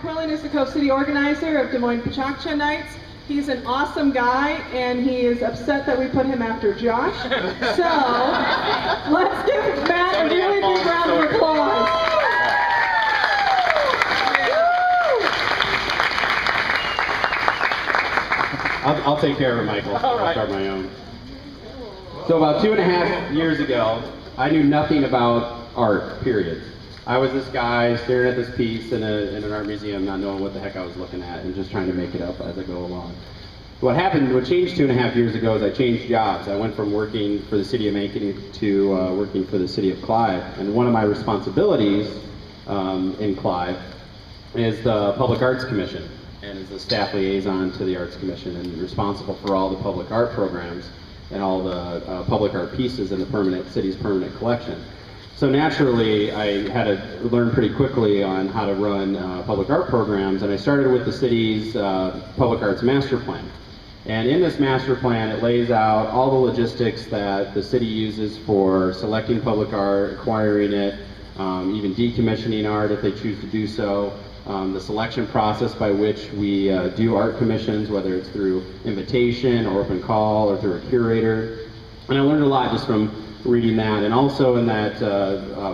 McQuillen is the co-city organizer of Des Moines Pachacha Nights. He's an awesome guy, and he is upset that we put him after Josh. So, let's give Matt a really big round of applause. I'll take care of it, Michael. I'll start my own. So about 2.5 years ago, I knew nothing about art, period. I was this guy staring at this piece in an art museum, not knowing what the heck I was looking at, and just trying to make it up as I go along. What changed 2.5 years ago is I changed jobs. I went from working for the city of Macon to working for the city of Clive. And one of my responsibilities in Clive is the Public Arts Commission, and is the staff liaison to the Arts Commission, and responsible for all the public art programs and all the public art pieces in the city's permanent collection. So naturally, I had to learn pretty quickly on how to run public art programs, and I started with the city's public arts master plan. And in this master plan, it lays out all the logistics that the city uses for selecting public art, acquiring it, even decommissioning art if they choose to do so, the selection process by which we do art commissions, whether it's through invitation or open call or through a curator. And I learned a lot just from reading that, and also in that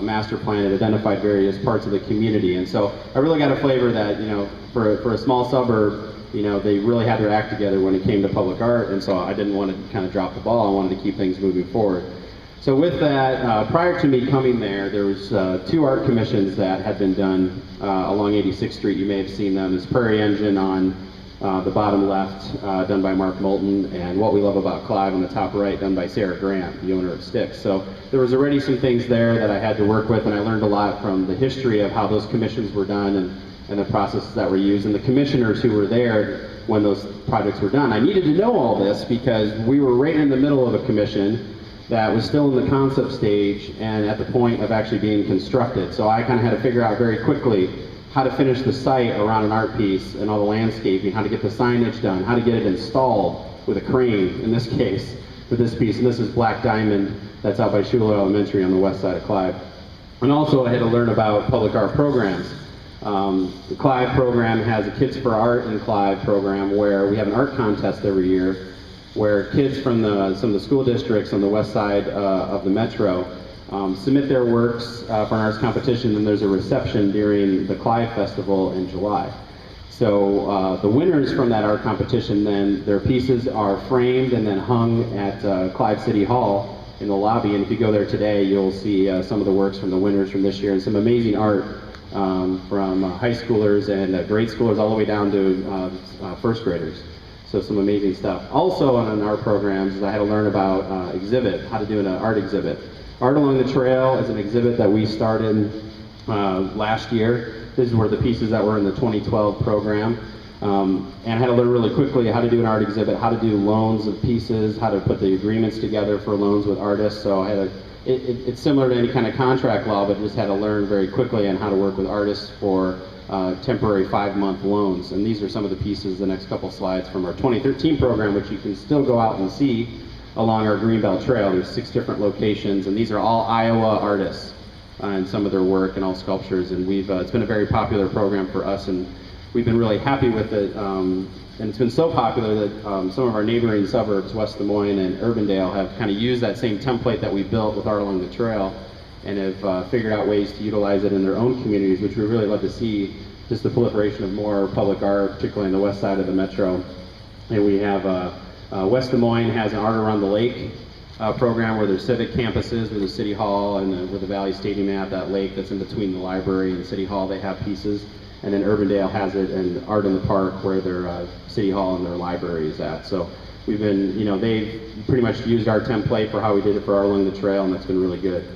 master plan it identified various parts of the community. And so I really got a flavor that, you know, for a small suburb, you know, they really had their act together when it came to public art, and so I didn't want to kind of drop the ball. I wanted to keep things moving forward. So with that, prior to me coming there was 2 art commissions that had been done along 86th Street. You may have seen them. There's Prairie Engine on the bottom left, done by Mark Moulton, and What We Love About Clive on the top right, done by Sarah Grant, the owner of Styx. So there was already some things there that I had to work with, and I learned a lot from the history of how those commissions were done and the processes that were used, and the commissioners who were there when those projects were done. I needed to know all this because we were right in the middle of a commission that was still in the concept stage and at the point of actually being constructed. So I kind of had to figure out very quickly how to finish the site around an art piece and all the landscaping, how to get the signage done, how to get it installed with a crane, in this case, for this piece. And this is Black Diamond, that's out by Schuler Elementary on the west side of Clive. And also I had to learn about public art programs. The Clive program has a Kids for Art in Clive program where we have an art contest every year where kids from some of the school districts on the west side of the metro submit their works for an arts competition, and there's a reception during the Clive Festival in July. So the winners from that art competition, then their pieces are framed and then hung at Clive City Hall in the lobby, and if you go there today you'll see some of the works from the winners from this year and some amazing art from high schoolers and grade schoolers all the way down to first graders. So some amazing stuff. Also on our programs, I had to learn about how to do an art exhibit. Art Along the Trail is an exhibit that we started last year. This is where the pieces that were in the 2012 program. And I had to learn really quickly how to do an art exhibit, how to do loans of pieces, how to put the agreements together for loans with artists. So I had it's similar to any kind of contract law, but just had to learn very quickly on how to work with artists for temporary 5-month loans. And these are some of the pieces, the next couple slides from our 2013 program, which you can still go out and see along our Greenbelt Trail. There's 6 different locations, and these are all Iowa artists and some of their work and all sculptures. And it's been a very popular program for us, and we've been really happy with it. And it's been so popular that some of our neighboring suburbs, West Des Moines and Urbandale, have kind of used that same template that we built with Art Along the Trail, and have figured out ways to utilize it in their own communities, which we really love to see, just the proliferation of more public art, particularly on the west side of the metro. And we have West Des Moines has an Art Around the Lake program where there's civic campuses with the City Hall and where the Valley Stadium at that lake that's in between the library and City Hall, they have pieces. And then Urbandale has it in Art in the Park where their City Hall and their library is at. So we've been, they've pretty much used our template for how we did it for Art Along the Trail, and that's been really good.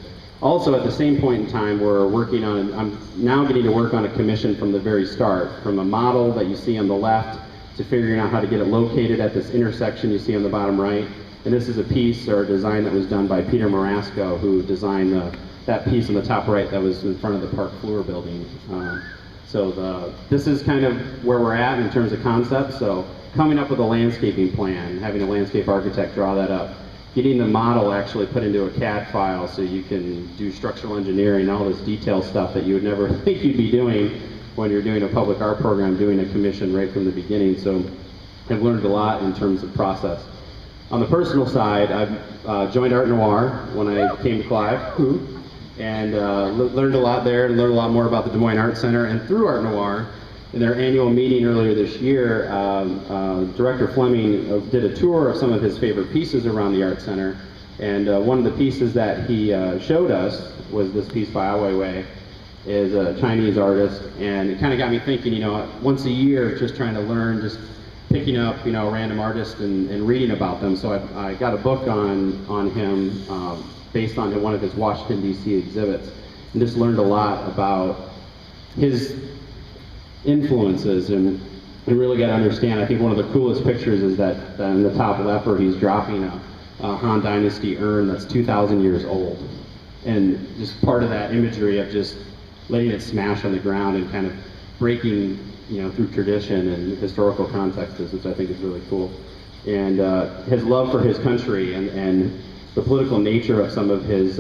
Also, at the same point in time, I'm now getting to work on a commission from the very start, from a model that you see on the left to figuring out how to get it located at this intersection you see on the bottom right. And this is a piece or a design that was done by Peter Marasco, who designed that piece on the top right that was in front of the Park Fleur building. This is kind of where we're at in terms of concept. So coming up with a landscaping plan, having a landscape architect draw that up, getting the model actually put into a CAD file so you can do structural engineering, all this detail stuff that you would never think you'd be doing when you're doing a public art program, doing a commission right from the beginning. So I've learned a lot in terms of process. On the personal side, I've joined Art Noir when I came to Clive, and learned a lot there, and learned a lot more about the Des Moines Art Center. And through Art Noir, in their annual meeting earlier this year, Director Fleming did a tour of some of his favorite pieces around the Art Center. And one of the pieces that he showed us was this piece by Ai Weiwei, is a Chinese artist. And it kind of got me thinking, you know, once a year, just trying to learn, just picking up, you know, a random artist and reading about them. So I got a book on him based on one of his Washington, D.C. exhibits, and just learned a lot about his influences and really got to understand. I think one of the coolest pictures is that in the top left where he's dropping a Han Dynasty urn that's 2,000 years old, and just part of that imagery of just letting it smash on the ground and kind of breaking, you know, through tradition and historical contexts, which I think is really cool. And his love for his country and the political nature of some of his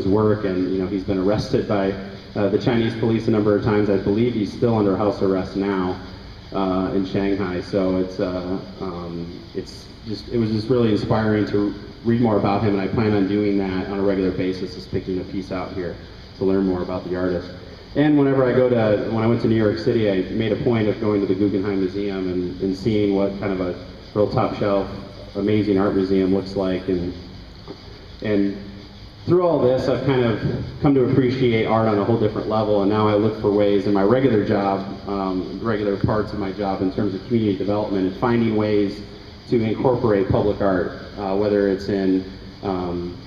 work, and you know, he's been arrested by the Chinese police a number of times. I believe he's still under house arrest now in Shanghai. So it was just really inspiring to read more about him, and I plan on doing that on a regular basis, just picking a piece out here to learn more about the artist. And when I went to New York City, I made a point of going to the Guggenheim Museum and seeing what kind of a real top shelf, amazing art museum looks like. And through all this, I've kind of come to appreciate art on a whole different level, and now I look for ways in my regular job, regular parts of my job in terms of community development, and finding ways to incorporate public art, whether it's in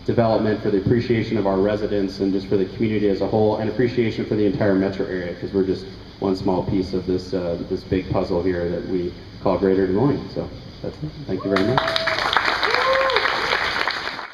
development for the appreciation of our residents and just for the community as a whole, and appreciation for the entire metro area, because we're just one small piece of this big puzzle here that we call Greater Des Moines. So that's it. Thank you very much.